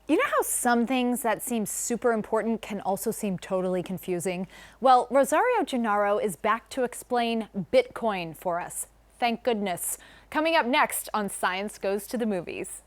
You know how some things that seem super important can also seem totally confusing? Well, Rosario Gennaro is back to explain Bitcoin for us. Thank goodness. Coming up next on Science Goes to the Movies.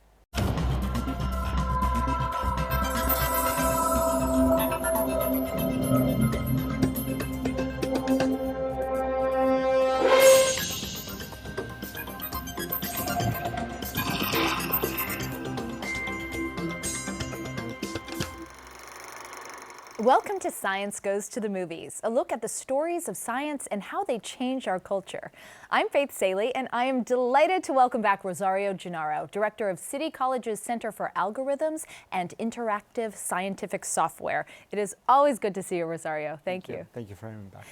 Welcome to Science Goes to the Movies, a look at the stories of science and how they change our culture. I'm Faith Saley, and I am delighted to welcome back Rosario Gennaro, director of City College's Center for Algorithms and Interactive Scientific Software. It is always good to see you, Rosario. Thank you. Thank you for having me back.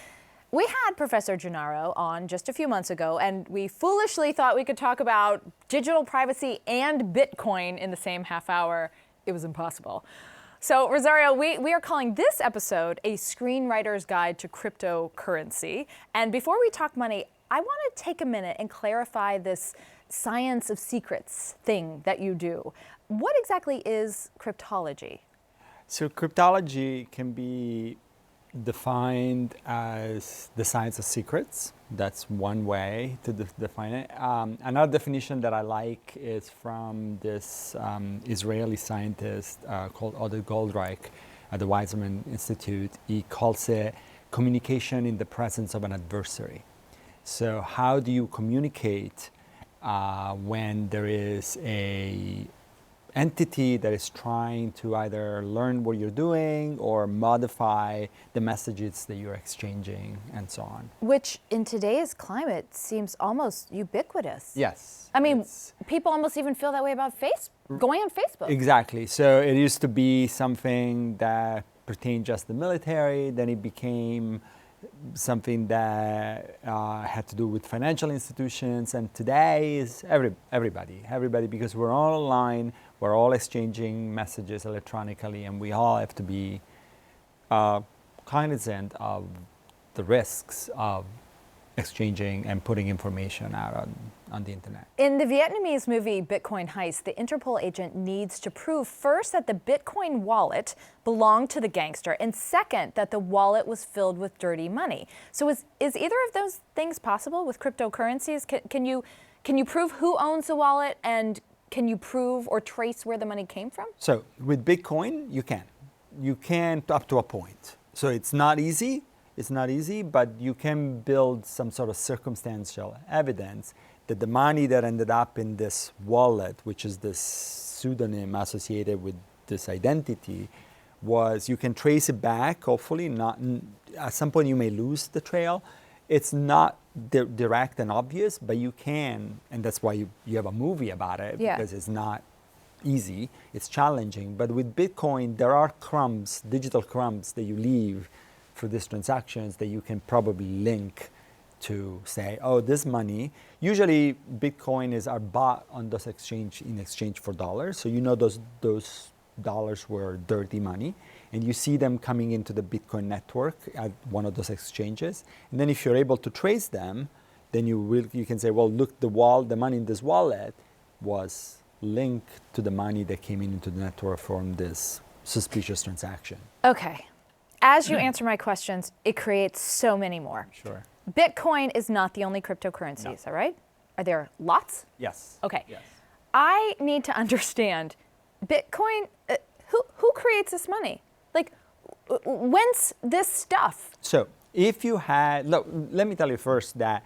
We had Professor Gennaro on just a few months ago, and we foolishly thought we could talk about digital privacy and Bitcoin in the same half hour. It was impossible. So, Rosario, we are calling this episode a screenwriter's guide to cryptocurrency. And before we talk money, I want to take a minute and clarify this science of secrets thing that you do. What exactly is cryptology? So cryptology can be defined as the science of secrets. That's one way to define it. Another definition that I like is from this Israeli scientist called Oded Goldreich at the Weizmann Institute. He calls it communication in the presence of an adversary. So how do you communicate when there is a entity that is trying to either learn what you're doing or modify the messages that you're exchanging and so on. Which in today's climate seems almost ubiquitous. Yes. I mean, people almost even feel that way about going on Facebook. Exactly. So it used to be something that pertained just to the military, then it became something that had to do with financial institutions, and today is everybody, because we're all online, we're all exchanging messages electronically, and we all have to be cognizant of the risks of exchanging and putting information out on the internet. In the Vietnamese movie Bitcoin Heist, the Interpol agent needs to prove first that the Bitcoin wallet belonged to the gangster, and second, that the wallet was filled with dirty money. So is either of those things possible with cryptocurrencies? Can you prove who owns the wallet, and can you prove or trace where the money came from? So with Bitcoin, you can. You can up to a point. So it's not easy, but you can build some sort of circumstantial evidence that the money that ended up in this wallet, which is this pseudonym associated with this identity, you can trace it back, hopefully. At some point you may lose the trail. It's not direct and obvious, but you can, and that's why you have a movie about it, because it's not easy, it's challenging. But with Bitcoin, there are crumbs, digital crumbs that you leave for these transactions that you can probably link to say, oh, this money, usually Bitcoin are bought on those in exchange for dollars. So you know those dollars were dirty money, and you see them coming into the Bitcoin network at one of those exchanges. And then if you're able to trace them, then you can say, well, look, the money in this wallet was linked to the money that came into the network from this suspicious transaction. Okay. As you answer my questions, it creates so many more. Sure. Bitcoin is not the only cryptocurrency, is that right? Are there lots? Yes. Okay. Yes. I need to understand, Bitcoin, who creates this money? Like, when's this stuff? So if you had, look, let me tell you first that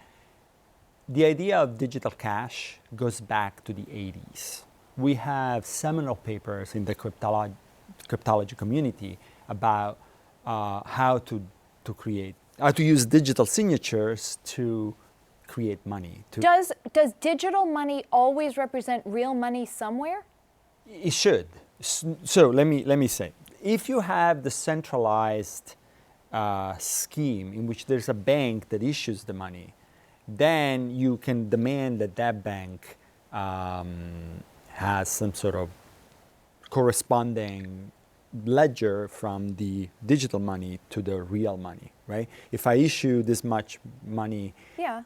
the idea of digital cash goes back to the 80s. We have seminal papers in the cryptology community about how to use digital signatures to create money. Does digital money always represent real money somewhere? It should. So let me say, if you have the centralized scheme in which there's a bank that issues the money, then you can demand that bank has some sort of corresponding ledger from the digital money to the real money, right? If I issue this much money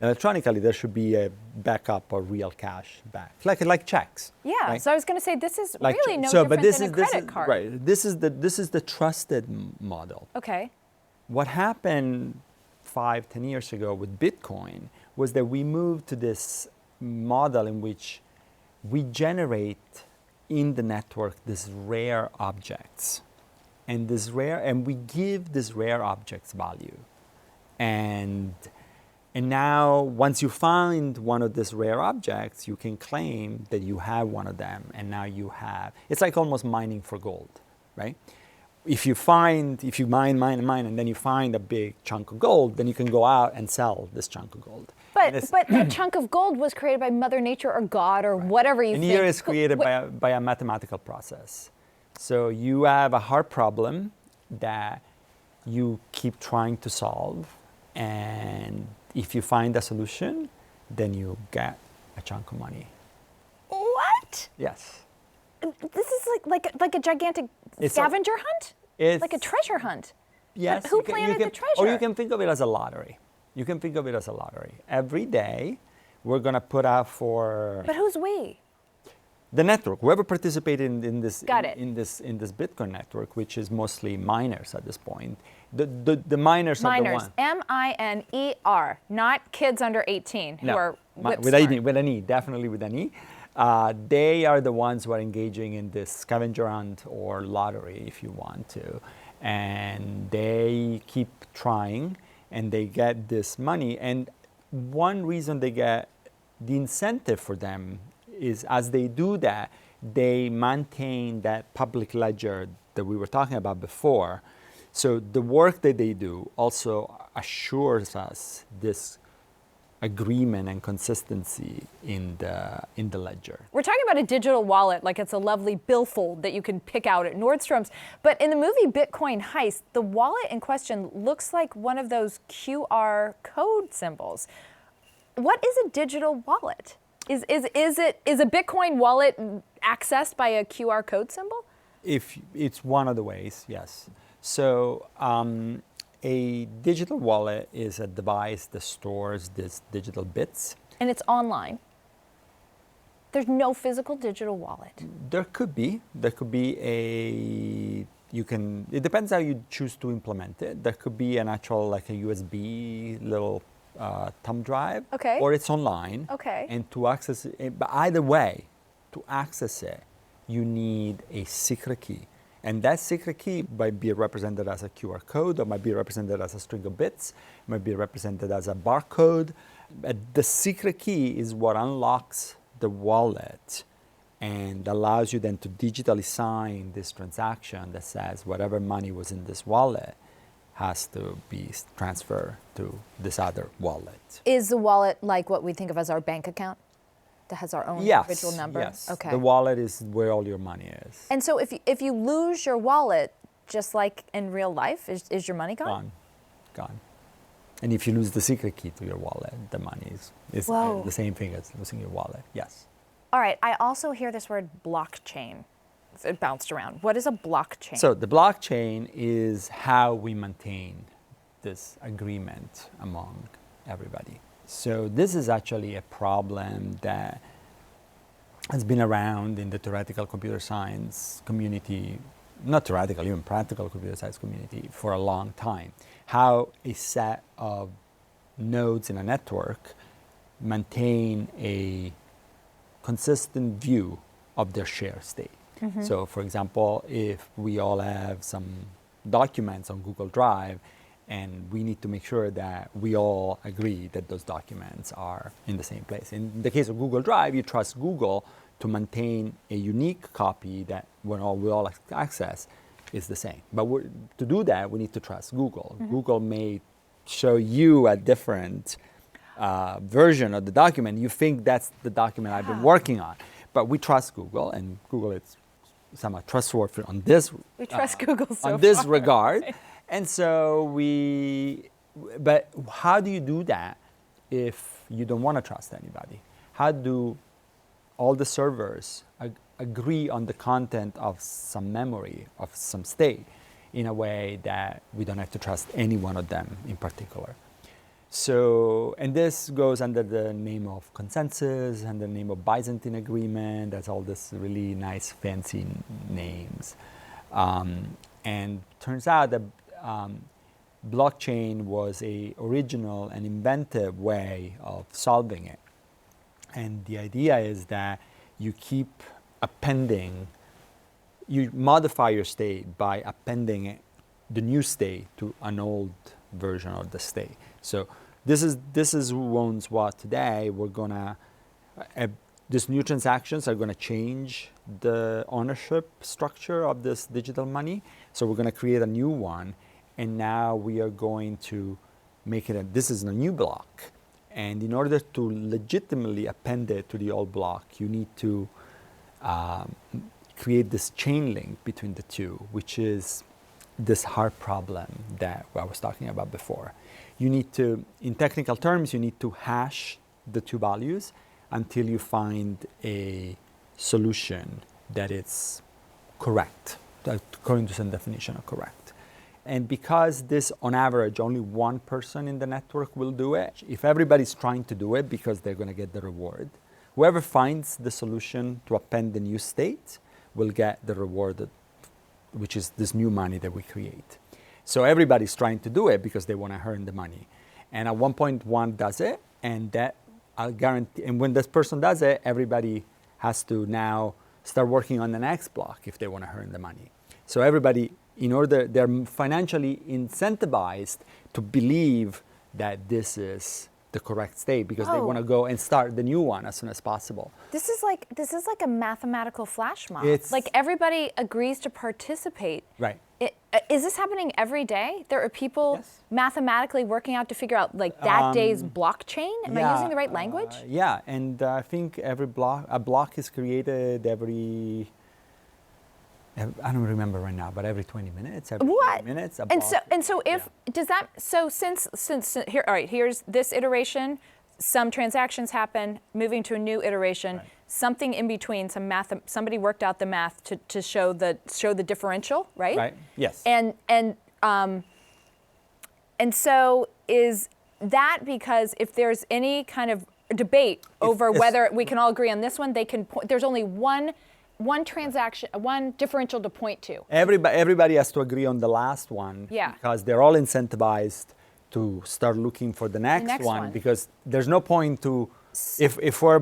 electronically, there should be a backup or real cash back, like checks. Yeah. Right? So I was going to say this is Like, really no so, different but this than is a credit card. Right. This is the trusted model. Okay. What happened 5-10 years ago with Bitcoin was that we moved to this model in which we generate in the network these rare objects, and we give these rare objects value, and now once you find one of these rare objects, you can claim that you have one of them, and now you have. It's like almost mining for gold, right? If you mine, and then you find a big chunk of gold, then you can go out and sell this chunk of gold. But that chunk of gold was created by Mother Nature or God or whatever you think. And here it's created by a mathematical process. So you have a hard problem that you keep trying to solve, and if you find a solution, then you get a chunk of money. What? Yes. This is like a gigantic scavenger hunt? It's like a treasure hunt? Yes. But who planted the treasure? Or you can think of it as a lottery. Every day, we're going to put out for... But who's we? The network, whoever participated in this in this Bitcoin network, which is mostly miners at this point. The miners are the ones. M-I-N-E-R, not kids under 18 who are with an E, definitely with an E. They are the ones who are engaging in this scavenger hunt or lottery, if you want to, and they keep trying, and they get this money. And one reason they get the incentive for them is, as they do that, they maintain that public ledger that we were talking about before. So the work that they do also assures us this agreement and consistency in the ledger. We're talking about a digital wallet like it's a lovely billfold that you can pick out at Nordstrom's. But in the movie Bitcoin Heist, the wallet in question looks like one of those QR code symbols. What is a digital wallet? Is a Bitcoin wallet accessed by a QR code symbol? If it's one of the ways, yes. So a digital wallet is a device that stores these digital bits. And it's online. There's no physical digital wallet. There could be it depends how you choose to implement it. There could be an actual, like a USB little thumb drive. Okay. Or it's online. Okay. And to access it, but either way, to access it, you need a secret key. And that secret key might be represented as a QR code, or might be represented as a string of bits, might be represented as a barcode. But the secret key is what unlocks the wallet and allows you then to digitally sign this transaction that says whatever money was in this wallet has to be transferred to this other wallet. Is the wallet like what we think of as our bank account? That has our own individual number? Yes. Okay. The wallet is where all your money is. And so if you lose your wallet, just like in real life, is your money gone? Gone. And if you lose the secret key to your wallet, the money is the same thing as losing your wallet. Yes. All right. I also hear this word blockchain. It bounced around. What is a blockchain? So the blockchain is how we maintain this agreement among everybody. So this is actually a problem that has been around in the theoretical computer science community, not theoretical, even practical computer science community for a long time. How a set of nodes in a network maintain a consistent view of their shared state. Mm-hmm. So for example, if we all have some documents on Google Drive, and we need to make sure that we all agree that those documents are in the same place. In the case of Google Drive, you trust Google to maintain a unique copy that when we all access is the same. But to do that, we need to trust Google. Mm-hmm. Google may show you a different version of the document. You think that's the document I've been working on. But we trust Google, and Google is somewhat trustworthy on this. We trust Google so on this far, regard. Right? And so but how do you do that if you don't want to trust anybody? How do all the servers agree on the content of some memory, of some state, in a way that we don't have to trust any one of them in particular. So, and this goes under the name of consensus, under the name of Byzantine agreement. That's all this really nice, fancy names. And turns out that blockchain was a original and inventive way of solving it. And the idea is that you keep appending, you modify your state by appending the new state to an old version of the state. So this is who owns what today. We're gonna, these new transactions are gonna change the ownership structure of this digital money. So we're gonna create a new one, and now we are going to make it, this is a new block. And in order to legitimately append it to the old block, you need to create this chain link between the two, which is this hard problem that I was talking about before. You need to, in technical terms, you need to hash the two values until you find a solution that is correct, according to some definition of correct. And because this, on average, only one person in the network will do it, if everybody's trying to do it because they're going to get the reward, whoever finds the solution to append the new state will get the reward, which is this new money that we create. So everybody's trying to do it because they want to earn the money. And at one point, one does it, and that I'll guarantee, and when this person does it, everybody has to now start working on the next block if they want to earn the money. So everybody, in order, they're financially incentivized to believe that this is the correct state because they want to go and start the new one as soon as possible. This is like a mathematical flash mob. It's like everybody agrees to participate. Right. Is this happening every day? There are people Yes. mathematically working out to figure out like that day's blockchain? Am I using the right language? Yeah, and I think a block is created every, I don't remember right now, but every 20 minutes, every 20 minutes, a block. And so if, does that, so since here, all right, here's this iteration, some transactions happen, moving to a new iteration, Right. something in between, some math, somebody worked out the math to show the differential, right? Right, yes. And so is that because if there's any kind of debate over whether we can all agree on this one, they can there's only one transaction, one differential to point to. Everybody has to agree on the last one because they're all incentivized to start looking for the next one because there's no point to, if we're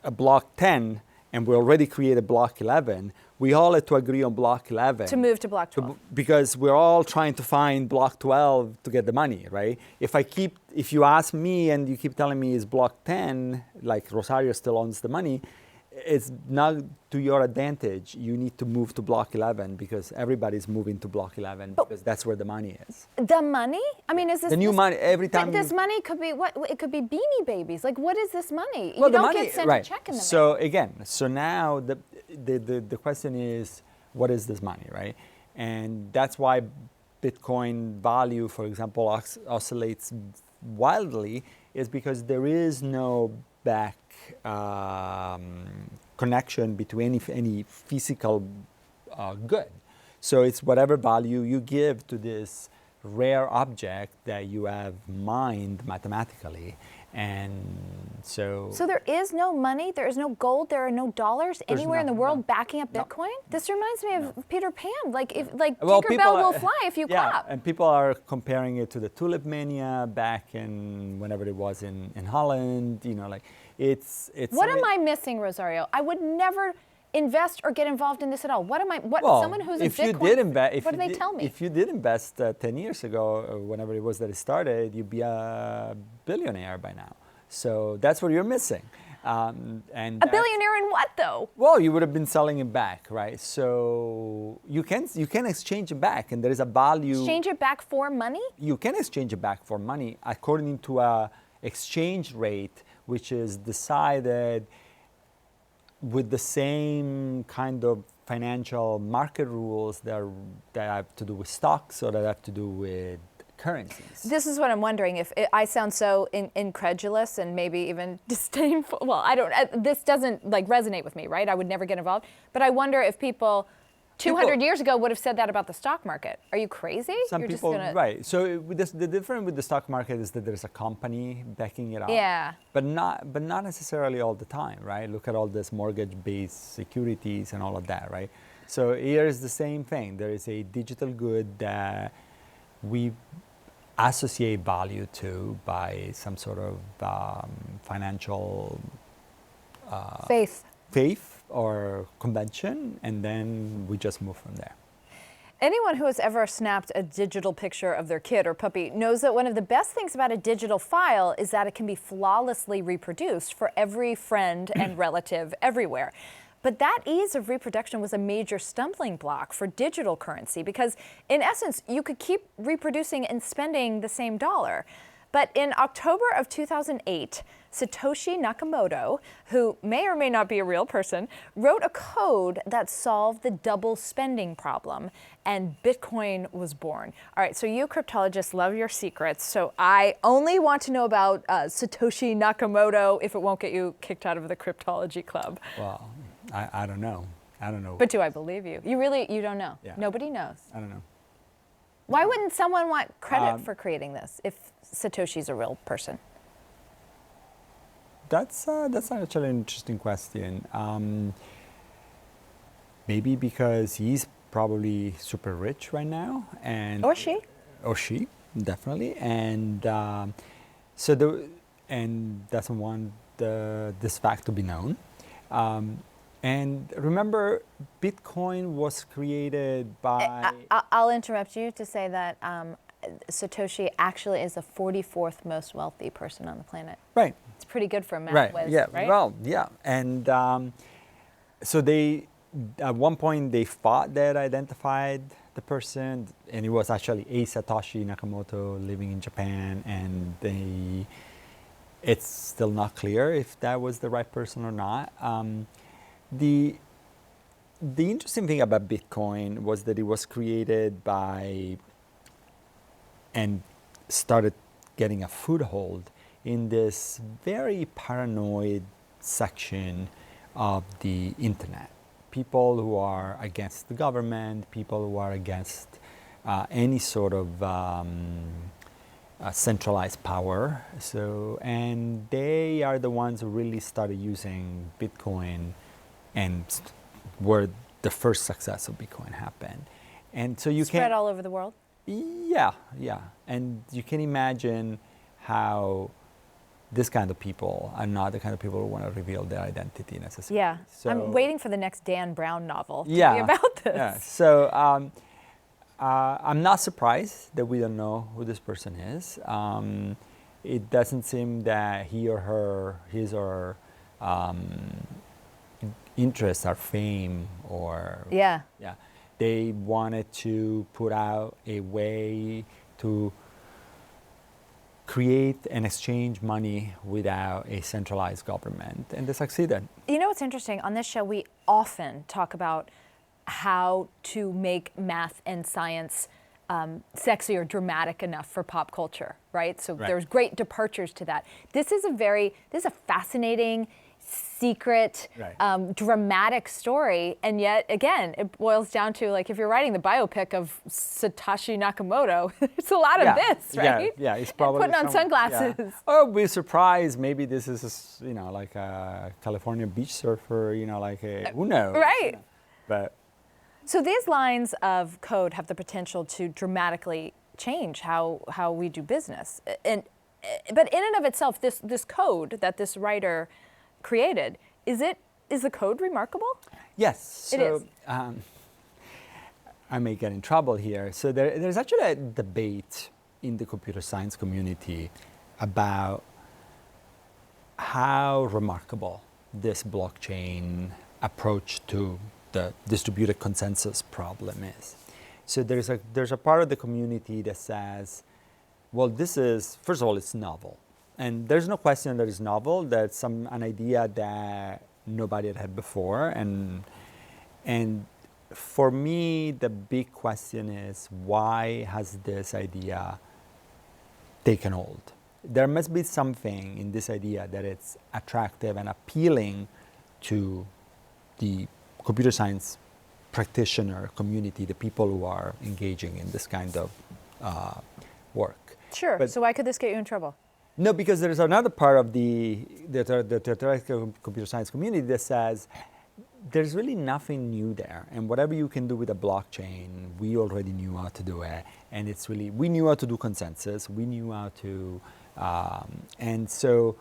a block 10 and we already created block 11, we all have to agree on block 11. To move to block 12. Because we're all trying to find block 12 to get the money, right? If you ask me and you keep telling me it's block 10, like Rosario still owns the money, it's not to your advantage. You need to move to block 11 because everybody's moving to block 11 because that's where the money is. The money? I mean, is this the new money every time? But this money could be what? It could be Beanie Babies. Like, what is this money? Well, you don't get sent a check in the mail. So now the question is, what is this money, right? And that's why Bitcoin value, for example, oscillates wildly, is because there is no back connection between any physical good. So it's whatever value you give to this rare object that you have mined mathematically. And so there is no money, there is no gold, there are no dollars anywhere in the world backing up Bitcoin? This reminds me of Peter Pan. Like Tinkerbell will fly if you clap. And people are comparing it to the tulip mania back in whenever it was in Holland. You know, like it's. What am I missing, Rosario? I would never invest or get involved in this at all. What am I? Someone who's a Bitcoin? What do they tell me? If you did invest 10 years ago, whenever it was that it started, you'd be a billionaire by now. So that's what you're missing. And a billionaire in what though? Well, you would have been selling it back, right? So you can exchange it back, and there is a value. Exchange it back for money? You can exchange it back for money according to a exchange rate, which is decided with the same kind of financial market rules that have to do with stocks or that have to do with currencies. This is what I'm wondering. If I sound so incredulous and maybe even disdainful. Well, I don't. This doesn't like resonate with me, right? I would never get involved. But I wonder if people 200 years ago would have said that about the stock market. Are you crazy? Some You're people, just gonna... right. So with this, the difference with the stock market is that there's a company backing it up. Yeah. But not necessarily all the time, right? Look at all this mortgage-based securities and all of that, right? So here's the same thing. There is a digital good that we associate value to by some sort of financial faith or convention, and then we just move from there. Anyone who has ever snapped a digital picture of their kid or puppy knows that one of the best things about a digital file is that it can be flawlessly reproduced for every friend and relative everywhere. But that ease of reproduction was a major stumbling block for digital currency because, in essence, you could keep reproducing and spending the same dollar. But in October of 2008, Satoshi Nakamoto, who may or may not be a real person, wrote a code that solved the double spending problem, and Bitcoin was born. All right, so you cryptologists love your secrets, so I only want to know about Satoshi Nakamoto if it won't get you kicked out of the Cryptology Club. Well, I don't know. I don't know. But do I believe you? You don't know. Yeah. Nobody knows. I don't know. Why wouldn't someone want credit for creating this if Satoshi's a real person? That's actually an interesting question. Maybe because he's probably super rich right now, and or she, definitely, and and doesn't want this fact to be known. And remember, Bitcoin was created by... I'll interrupt you to say that Satoshi actually is the 44th most wealthy person on the planet. Right. It's pretty good for a math right. whiz, Yeah. right? Well, yeah. And so they, at one point, they thought they had identified the person, and it was actually a Satoshi Nakamoto living in Japan, and it's still not clear if that was the right person or not. The interesting thing about Bitcoin was that it was created by and started getting a foothold in this very paranoid section of the internet. People who are against the government, people who are against any sort of centralized power. And they are the ones who really started using Bitcoin, and where the first success of Bitcoin happened. And so you spread all over the world? Yeah. And you can imagine how this kind of people are not the kind of people who want to reveal their identity necessarily. Yeah. So, I'm waiting for the next Dan Brown novel to be about this. Yeah. So I'm not surprised that we don't know who this person is. It doesn't seem that he or her, his or interests are fame or... Yeah. They wanted to put out a way to create and exchange money without a centralized government, and they succeeded. You know what's interesting? On this show, we often talk about how to make math and science sexy or dramatic enough for pop culture, right? So there's great departures to that. This is a fascinating, secret, dramatic story, and yet again, it boils down to, like, if you're writing the biopic of Satoshi Nakamoto, it's a lot of this, right? Yeah. It's probably putting on sunglasses. Yeah. Oh, we're surprised. Maybe this is, like a California beach surfer. Who knows? Right. But so these lines of code have the potential to dramatically change how we do business, but in and of itself, this code that this writer created, is the code remarkable? Yes. It is. I may get in trouble here. So there's actually a debate in the computer science community about how remarkable this blockchain approach to the distributed consensus problem is. So there's a part of the community that says, well, this is, first of all, it's novel. And there's no question that it's novel. That's an idea that nobody had before. And for me, the big question is, why has this idea taken hold. There must be something in this idea that it's attractive and appealing to the computer science practitioner community, the people who are engaging in this kind of work. Sure. But so why could this get you in trouble? no, because there is another part of the theoretical computer science community that says there's really nothing new there, and whatever you can do with a blockchain, we already knew how to do it, and it's really, we knew how to do consensus, we knew how to, and so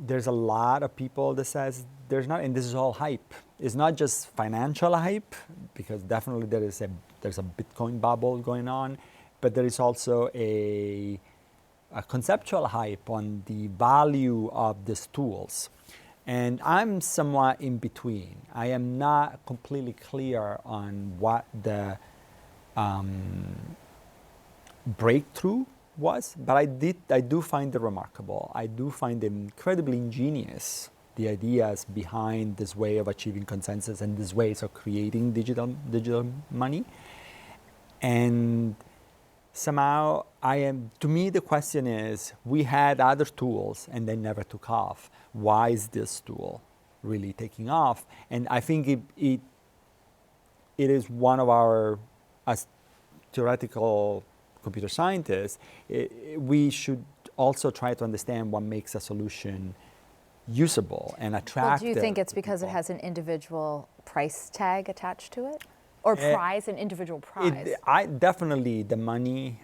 there's a lot of people that says there's not, and this is all hype. It's not just financial hype, because definitely there's a Bitcoin bubble going on, but there is also a conceptual hype on the value of these tools. And I'm somewhat in between. I am not completely clear on what the breakthrough was, but I do find it remarkable. I do find it incredibly ingenious, the ideas behind this way of achieving consensus and these ways of creating digital money. And somehow to me the question is, we had other tools and they never took off. Why is this tool really taking off? And I think it is one of our, as theoretical computer scientists, we should also try to understand what makes a solution usable and attractive. Well, do you think it's because it has an individual price tag attached to it? Or prize, an individual prize? Definitely the money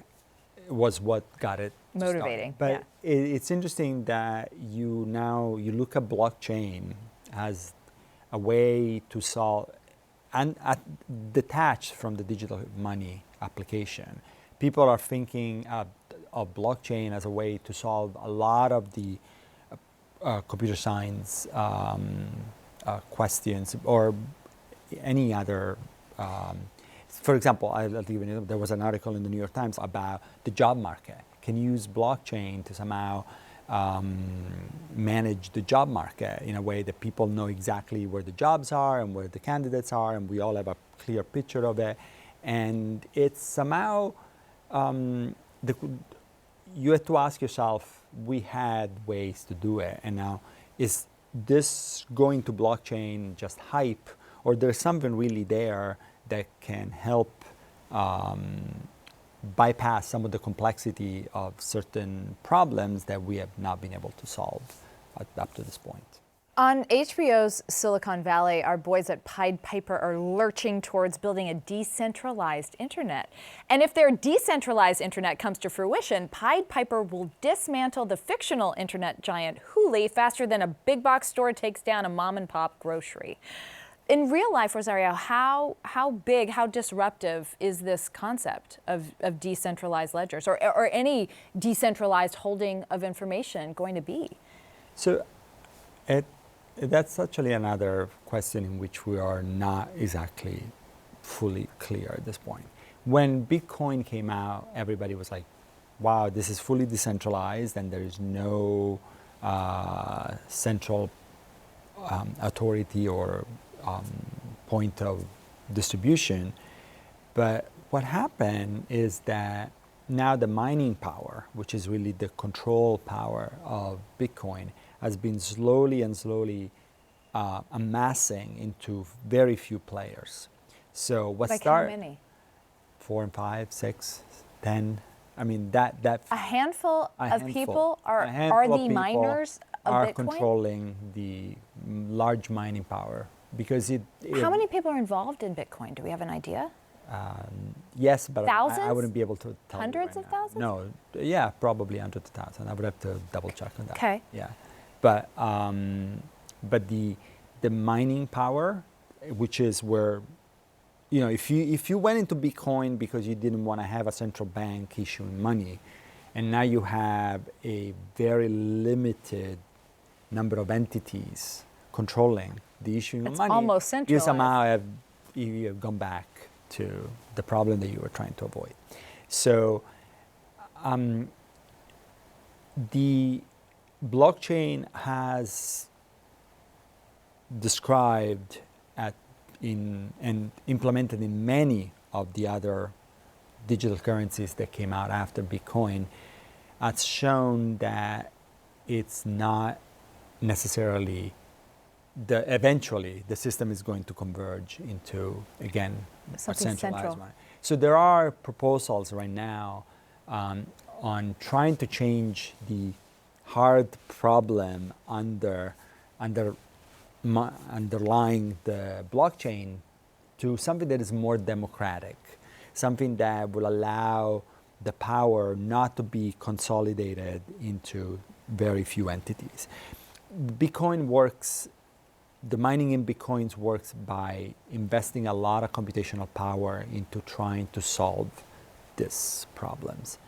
was what got it motivating. But it's interesting that you look at blockchain as a way to solve, and detached from the digital money application. People are thinking of blockchain as a way to solve a lot of the computer science questions or any other. For example, I'll give you, there was an article in the New York Times about the job market. Can you use blockchain to somehow manage the job market in a way that people know exactly where the jobs are and where the candidates are, and we all have a clear picture of it. And it's somehow, you have to ask yourself, we had ways to do it, and now is this going to blockchain just hype, or there's something really there that can help bypass some of the complexity of certain problems that we have not been able to solve up to this point. On HBO's Silicon Valley, our boys at Pied Piper are lurching towards building a decentralized internet. And if their decentralized internet comes to fruition, Pied Piper will dismantle the fictional internet giant Hooli faster than a big box store takes down a mom and pop grocery. In real life, Rosario, how big, how disruptive is this concept of decentralized ledgers or any decentralized holding of information going to be? So that's actually another question in which we are not exactly fully clear at this point. When Bitcoin came out, everybody was like, wow, this is fully decentralized and there is no central authority or point of distribution. But what happened is that now the mining power, which is really the control power of Bitcoin, has been slowly amassing into very few players. So what started? How many? 4 and 5, 6, 10. I mean that a handful of people are the miners of are Bitcoin? Controlling the large mining power. Because how many people are involved in Bitcoin? Do we have an idea? Yes, but thousands? I wouldn't be able to tell Hundreds you of right now. thousands? No, yeah, probably hundreds of thousands. I would have to double check on that. Okay. Yeah, but the mining power, which is where, you know, if you went into Bitcoin because you didn't want to have a central bank issuing money, and now you have a very limited number of entities controlling the issuing of money, almost centralized. you somehow have gone back to the problem that you were trying to avoid. So the blockchain has described and implemented in many of the other digital currencies that came out after Bitcoin has shown that it's not necessarily eventually the system is going to converge into, again, a Something centralized central. one. So there are proposals right now on trying to change the hard problem underlying the blockchain to something that is more democratic, something that will allow the power not to be consolidated into very few entities. Bitcoin works, the mining in Bitcoins works by investing a lot of computational power into trying to solve these problems.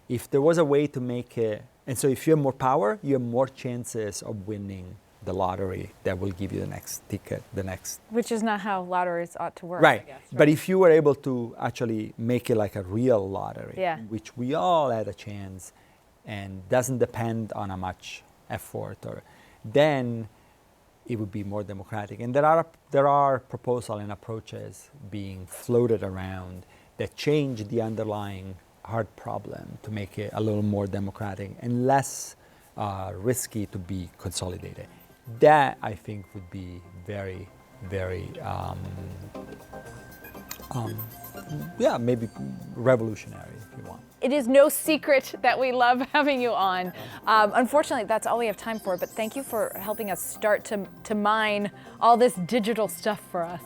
If there was a way to make it, and so if you have more power, you have more chances of winning the lottery that will give you the next ticket, the next. Which is not how lotteries ought to work. Right. I guess, But if you were able to actually make it like a real lottery, Yeah. in which we all had a chance and doesn't depend on how much effort, then it would be more democratic. And there are proposals and approaches being floated around that change the underlying hard problem to make it a little more democratic and less risky to be consolidated. That, I think, would be very, very, maybe revolutionary, if you want. It is no secret that we love having you on. Unfortunately, that's all we have time for, but thank you for helping us start to mine all this digital stuff for us.